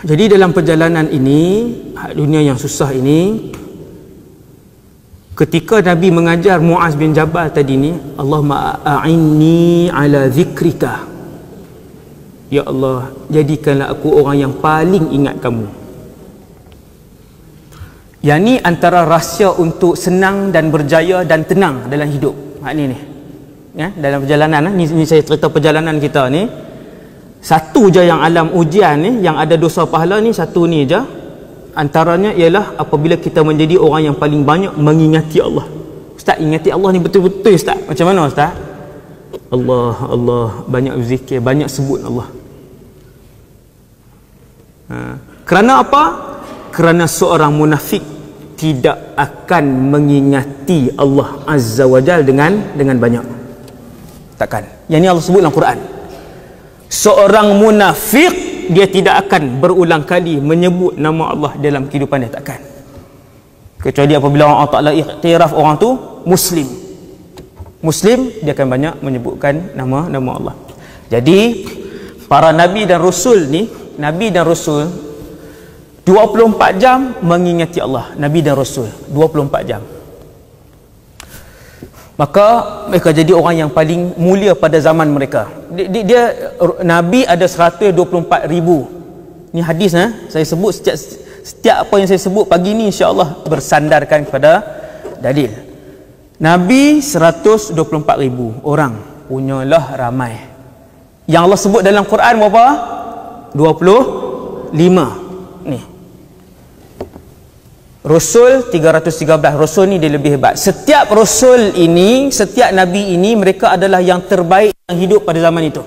Jadi dalam perjalanan ini, dunia yang susah ini, ketika Nabi mengajar Muaz bin Jabal tadi ni, Allahumma a'inni ala zikrika, ya Allah, jadikanlah aku orang yang paling ingat kamu. Yang ni antara rahsia untuk senang dan berjaya dan tenang dalam hidup. Ni ya, dalam perjalanan ni saya cerita perjalanan kita ni. Satu je yang alam ujian ni, yang ada dosa pahala ni, satu ni je. Antaranya ialah apabila kita menjadi orang yang paling banyak mengingati Allah. Ustaz, ingati Allah ni betul-betul Ustaz. Macam mana Ustaz? Allah, Allah, banyak zikir, banyak sebut Allah. Kerana apa? Kerana seorang munafik tidak akan mengingati Allah Azza wa Jal dengan banyak. Takkan. Yang ni Allah sebut dalam Quran. Seorang munafik, dia tidak akan berulang kali menyebut nama Allah dalam kehidupan dia, takkan. Kecuali apabila Allah Ta'ala iktiraf orang tu Muslim. Muslim, dia akan banyak menyebutkan nama Allah. Jadi para Nabi dan Rasul ni, Nabi dan Rasul 24 jam mengingati Allah. Nabi dan Rasul 24 jam. Maka mereka jadi orang yang paling mulia pada zaman mereka. Dia Nabi ada 124,000. Ni hadis saya sebut setiap apa yang saya sebut pagi ni insya-Allah bersandarkan kepada dalil. Nabi 124,000 orang, punyalah ramai. Yang Allah sebut dalam Quran berapa? 25. Ni. Rasul 313. Rasul ni dia lebih hebat. Setiap Rasul ini, setiap Nabi ini, mereka adalah yang terbaik yang hidup pada zaman itu.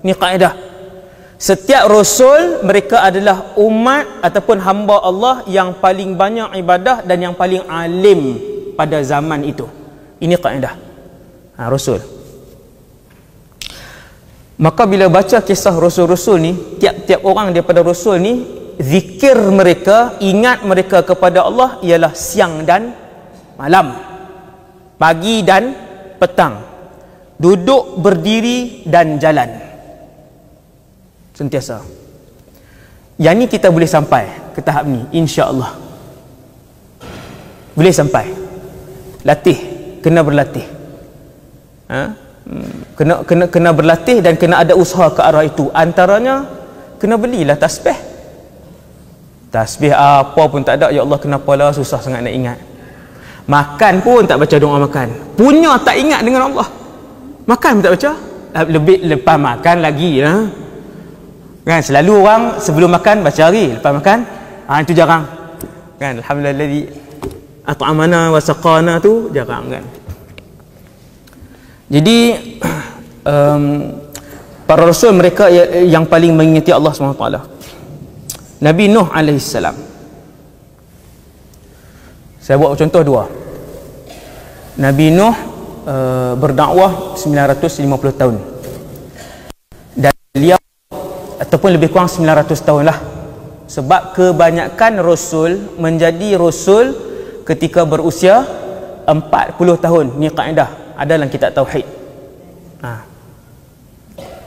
Ini kaedah. Setiap Rasul, mereka adalah umat ataupun hamba Allah yang paling banyak ibadah dan yang paling alim pada zaman itu. Ini kaedah Rasul. Maka bila baca kisah Rasul-Rasul ni, tiap-tiap orang daripada Rasul ni, zikir mereka, ingat mereka kepada Allah ialah siang dan malam, pagi dan petang, duduk, berdiri dan jalan, sentiasa. Yang ni kita boleh sampai ke tahap ni, insya-Allah. Boleh sampai. Latih, kena berlatih. Kena berlatih dan kena ada usaha ke arah itu. Antaranya kena belilah tasbih. Tasbih apa pun tak ada, ya Allah kenapalah susah sangat nak ingat. Makan pun tak baca doa makan. Punya tak ingat dengan Allah. Makan pun tak baca. Lebih lepas makan lagi lah. Kan selalu orang sebelum makan baca hari, lepas makan itu jarang. Kan alhamdulillah at'amana wa saqana tu jarang kan. Jadi para rasul mereka yang paling mengingati Allah SWT. Nabi Nuh alaihissalam. Saya buat contoh dua. Nabi Nuh berdakwah 950 tahun. Dan beliau ataupun lebih kurang 900 tahun lah. Sebab kebanyakan rasul menjadi rasul ketika berusia 40 tahun. Ni kaedah ada dalam kitab tauhid.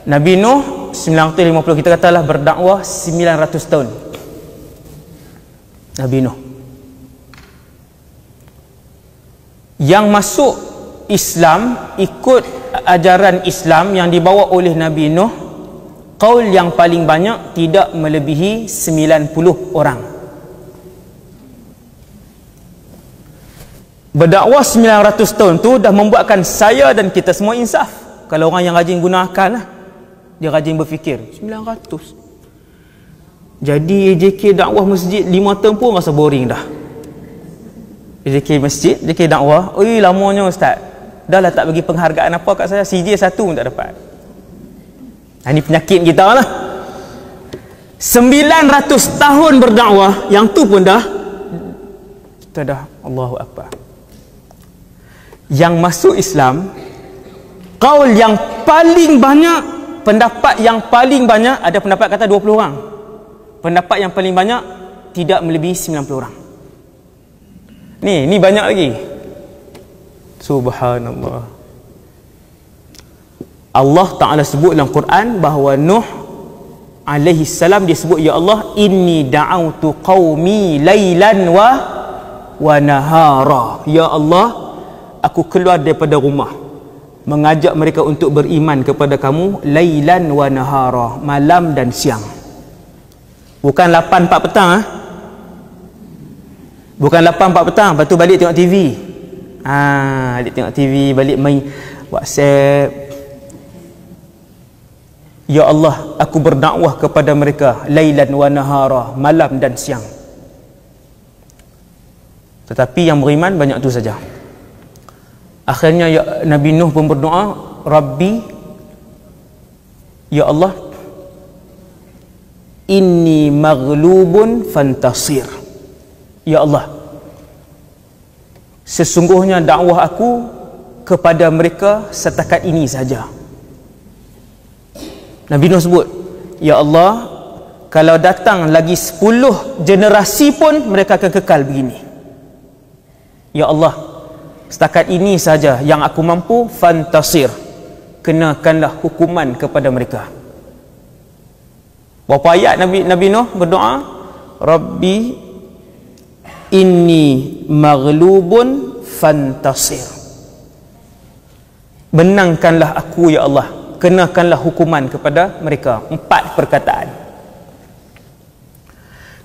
Nabi Nuh 950, kita katalah berdakwah 900 tahun. Nabi Nuh yang masuk Islam, ikut ajaran Islam yang dibawa oleh Nabi Nuh, qaul yang paling banyak tidak melebihi 90 orang. Berdakwah 900 tahun tu dah membuatkan saya dan kita semua insaf. Kalau orang yang rajin guna akal lah, dia rajin berfikir 900. Jadi AJK dakwah masjid 5 tahun pun rasa boring dah. AJK masjid, AJK dakwah, oi lamanya ustaz. Dah lah tak bagi penghargaan apa kat saya, CJ 1 pun tak dapat. Ini penyakit kita lah. 900 tahun berdakwah, yang tu pun dah kita dah Allahu Akbar. Yang masuk Islam, qaul yang paling banyak, pendapat yang paling banyak, ada pendapat kata 20 orang. Pendapat yang paling banyak tidak melebihi 90 orang. Ni banyak lagi. Subhanallah. Allah Ta'ala sebut dalam Quran bahawa Nuh alaihi salam dia sebut, ya Allah, inni da'autu qaumi lailan wa nahara. Ya Allah, aku keluar daripada rumah mengajak mereka untuk beriman kepada kamu lailan wa nahara, malam dan siang. Bukan 8-4 petang Bukan 8-4 petang lepas tu balik tengok TV. Balik tengok TV, balik main WhatsApp. Ya Allah, aku berdakwah kepada mereka lailan wa nahara, malam dan siang. Tetapi yang beriman banyak tu saja. Akhirnya Nabi Nuh pun berdoa, Rabbi, ya Allah, inni maghlubun fantasir. Ya Allah, sesungguhnya dakwah aku kepada mereka setakat ini saja. Nabi Nuh sebut, ya Allah, kalau datang lagi 10 generasi pun mereka akan kekal begini. Ya Allah, setakat ini saja yang aku mampu, fantasir, kenakanlah hukuman kepada mereka. Berapa ayat Nabi Nuh berdoa, Rabbi inni maghlubun fantasir, menangkanlah aku ya Allah, kenakanlah hukuman kepada mereka. 4 perkataan.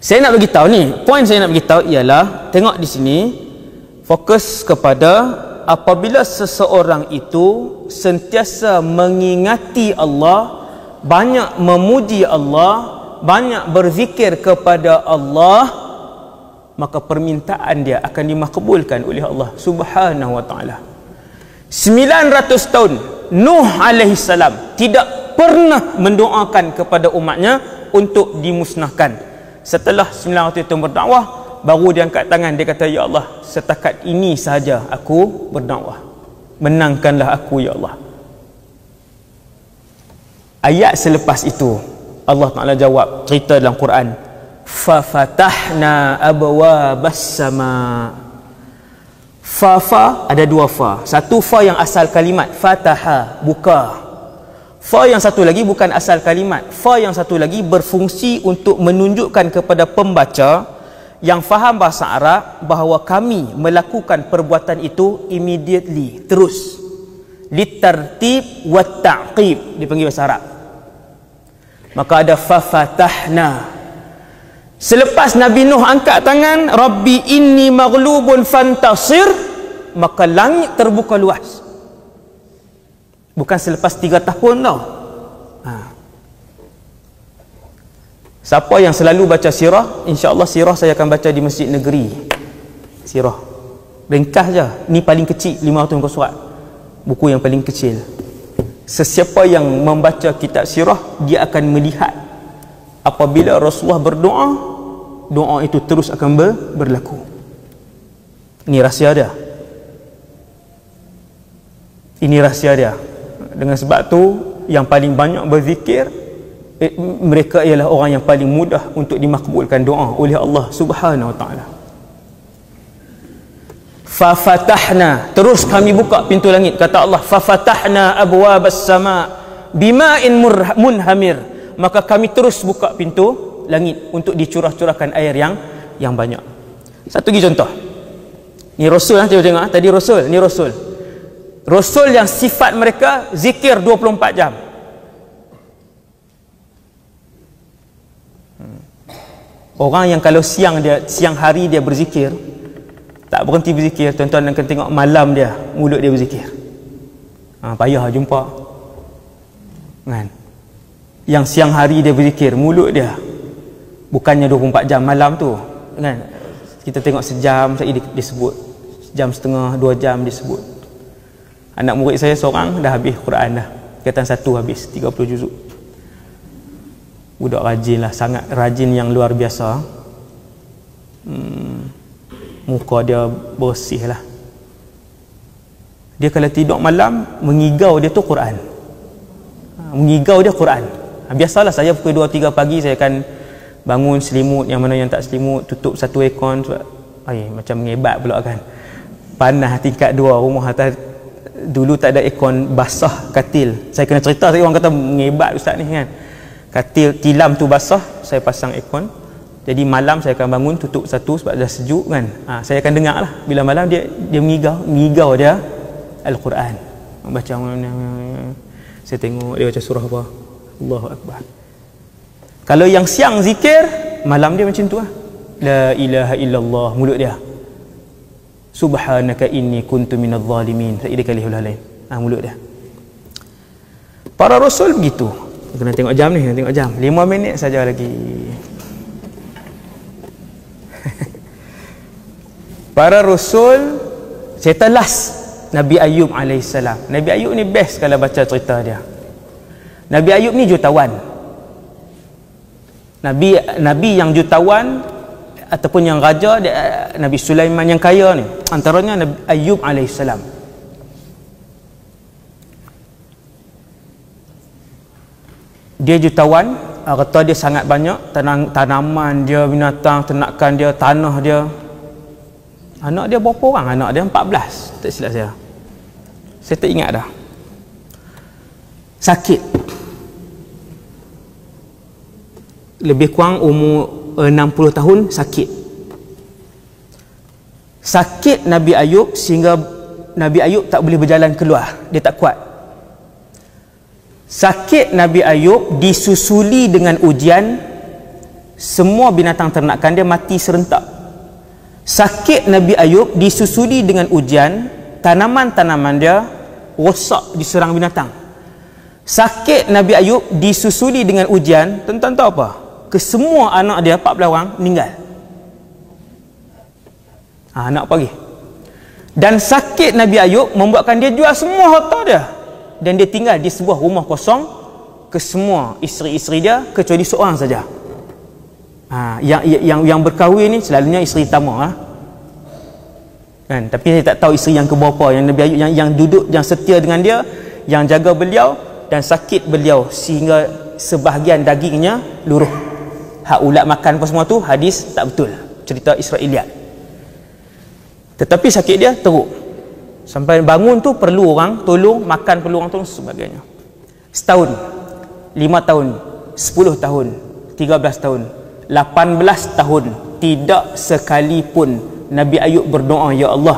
Saya nak beritahu ni, poin saya nak beritahu ialah, tengok di sini, fokus kepada apabila seseorang itu sentiasa mengingati Allah, banyak memuji Allah, banyak berzikir kepada Allah, maka permintaan dia akan dimakbulkan oleh Allah Subhanahu wa taala. 900 tahun Nuh alaihi salam tidak pernah mendoakan kepada umatnya untuk dimusnahkan. Setelah 900 tahun berdakwah, baru dia angkat tangan, dia kata, ya Allah, setakat ini sahaja aku berdakwah, menangkanlah aku ya Allah. Ayat selepas itu Allah Ta'ala jawab, cerita dalam Quran, fafatahna abwabas sama. Fa ada 2 fa. Satu fa yang asal kalimat fataha, buka. Fa yang satu lagi bukan asal kalimat. Fa yang satu lagi berfungsi untuk menunjukkan kepada pembaca yang faham bahasa Arab bahawa kami melakukan perbuatan itu immediately, terus. Litartib wa ta'qib dipanggil bahasa Arab. Maka ada fafatahna. Selepas Nabi Nuh angkat tangan, Rabbi inni maghlubun fantasir, maka langit terbuka luas. Bukan selepas 3 tahun tau. Siapa yang selalu baca sirah, insya-Allah sirah saya akan baca di Masjid Negeri. Sirah ringkas je, ni paling kecil, 500 muka surat, buku yang paling kecil. Sesiapa yang membaca kitab sirah, dia akan melihat apabila Rasulullah berdoa, doa itu terus akan berlaku. Ini rahsia dia. Ini rahsia dia. Dengan sebab tu yang paling banyak berzikir, mereka ialah orang yang paling mudah untuk dimakbulkan doa oleh Allah Subhanahu wa taala. Fafatahna, terus kami buka pintu langit, kata Allah, fafatahna abwabas sama bima'in munhamir, maka kami terus buka pintu langit untuk dicurah-curahkan air yang banyak. Satu lagi contoh. Ni Rasul, tengok tadi Rasul, ni Rasul. Rasul yang sifat mereka zikir 24 jam. Orang yang kalau siang hari dia berzikir, tak berhenti berzikir, tuan-tuan akan tengok malam dia, mulut dia berzikir. Payah jumpa. Kan? Yang siang hari dia berzikir, mulut dia bukannya 24 jam, malam tu. Kan? Kita tengok sejam saja dia sebut. Jam setengah, 2 jam dia sebut. Anak murid saya seorang dah habis Quran dah. Kaitan 1 habis 30 juzuk. Budak rajin lah, sangat rajin yang luar biasa. Muka dia bersih lah. Dia kalau tidur malam, mengigau dia tu Quran. Mengigau dia Quran. Biasalah saya pukul 2-3 pagi saya akan bangun selimut, yang mana yang tak selimut tutup satu aircon. Macam mengebat pula kan. Panas tingkat 2, rumah atas dulu tak ada aircon, basah katil. Saya kena cerita tadi, orang kata mengebat ustaz ni kan. Katil tilam tu basah, saya pasang aircon. Jadi malam saya akan bangun tutup satu sebab dah sejuk kan. Saya akan dengar lah. Bila malam dia mengigau dia Al-Quran. Baca, saya tengok dia baca surah apa. Allahu Akbar. Kalau yang siang zikir, malam dia macam tu lah. La ilaha illallah, mulut dia. Subhanaka inni kuntu minadh zalimin. Tak ada kali lain. Mulut dia. Para rasul begitu. Kena tengok jam ni, kena tengok jam. 5 minit saja lagi. Para rasul, saya telas Nabi Ayub alaihissalam. Nabi Ayub ni best kalau baca cerita dia. Nabi Ayub ni jutawan. Nabi yang jutawan ataupun yang raja, Nabi Sulaiman yang kaya ni, antaranya Nabi Ayub alaihissalam. Dia jutawan, harta dia sangat banyak, tanaman dia, binatang, ternakan dia, tanah dia. Anak dia berapa orang? Anak dia 14, tak silap saya. Saya tak ingat dah. Sakit. Lebih kurang umur 60 tahun sakit. Sakit Nabi Ayub sehingga Nabi Ayub tak boleh berjalan keluar. Dia tak kuat. Sakit Nabi Ayub disusuli dengan ujian, semua binatang ternakan dia mati serentak. Sakit Nabi Ayub disusuli dengan ujian, tanaman-tanaman dia rosak, diserang binatang. Sakit Nabi Ayub disusuli dengan ujian, tuan-tuan tahu apa? Kesemua anak dia 14 orang meninggal. Anak pagi. Dan sakit Nabi Ayub membuatkan dia jual semua harta dia. Dan dia tinggal di sebuah rumah kosong ke semua isteri-isteri dia kecuali seorang saja. Yang berkahwin ni selalunya isteri pertama kan, tapi saya tak tahu isteri yang keberapa yang Nabi Ayub yang duduk, yang setia dengan dia, yang jaga beliau, dan sakit beliau sehingga sebahagian dagingnya luruh. Hak ulat makan apa semua tu hadis tak betul, cerita Israiliyat. Tetapi sakit dia teruk. Sampai bangun tu perlu orang tolong, makan perlu orang tolong sebagainya. Setahun, 5 tahun, 10 tahun, 13 tahun, 18 tahun, tidak sekalipun Nabi Ayub berdoa, ya Allah,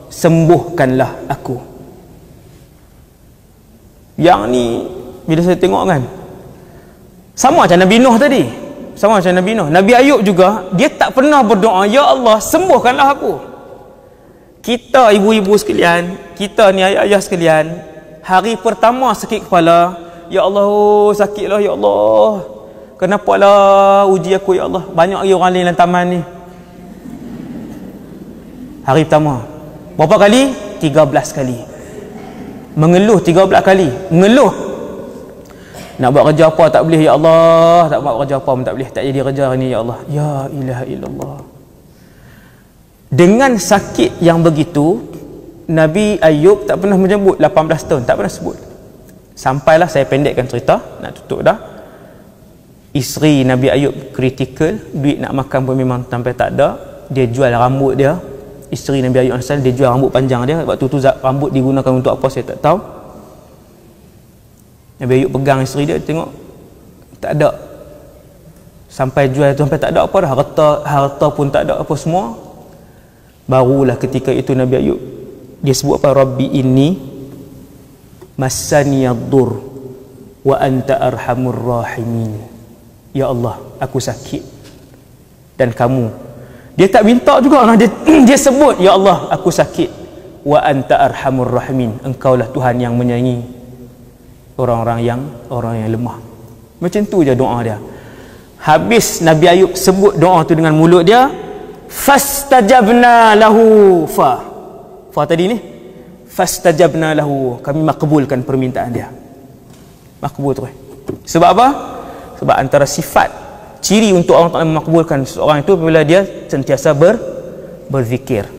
sembuhkanlah aku. Yang ni bila saya tengok kan, sama macam Nabi Nuh tadi. Sama macam Nabi Nuh. Nabi Ayub juga, dia tak pernah berdoa, ya Allah, sembuhkanlah aku. Kita ibu-ibu sekalian, kita ni ayah-ayah sekalian, hari pertama sakit kepala, ya Allah, sakitlah ya Allah. Kenapalah uji aku ya Allah. Banyak lagi orang lain dalam taman ni. Hari pertama. Berapa kali? 13 kali. Mengeluh 13 kali. Mengeluh. Nak buat kerja apa tak boleh ya Allah. Tak buat kerja apa pun tak boleh. Tak jadi kerja hari ni ya Allah. Ya ilaha illallah. Dengan sakit yang begitu, Nabi Ayub tak pernah menyebut 18 tahun, tak pernah sebut. Sampailah, saya pendekkan cerita, nak tutup dah. Isteri Nabi Ayub kritikal, duit nak makan pun memang sampai tak ada. Dia jual rambut dia. Isteri Nabi Ayub AS, dia jual rambut panjang dia. Waktu tu rambut digunakan untuk apa saya tak tahu. Nabi Ayub pegang isteri dia, tengok tak ada. Sampai jual tu sampai tak ada apa dah. Harta pun tak ada apa semua. Barulah ketika itu Nabi Ayub dia sebut apa? Rabbi inni massaniyaddur wa anta arhamur rahimin. Ya Allah, aku sakit dan kamu. Dia tak minta juga, dia sebut, ya Allah, aku sakit, wa anta arhamur rahimin, engkaulah Tuhan yang menyayangi orang yang lemah. Macam tu je doa dia. Habis Nabi Ayub sebut doa tu dengan mulut dia, fastajabna lahu. Fa tadi ni, fastajabna lahu, kami makbulkan permintaan dia. Makbul tu. Sebab apa? Sebab antara sifat ciri untuk orang Taala memakbulkan seseorang itu apabila dia sentiasa berzikir.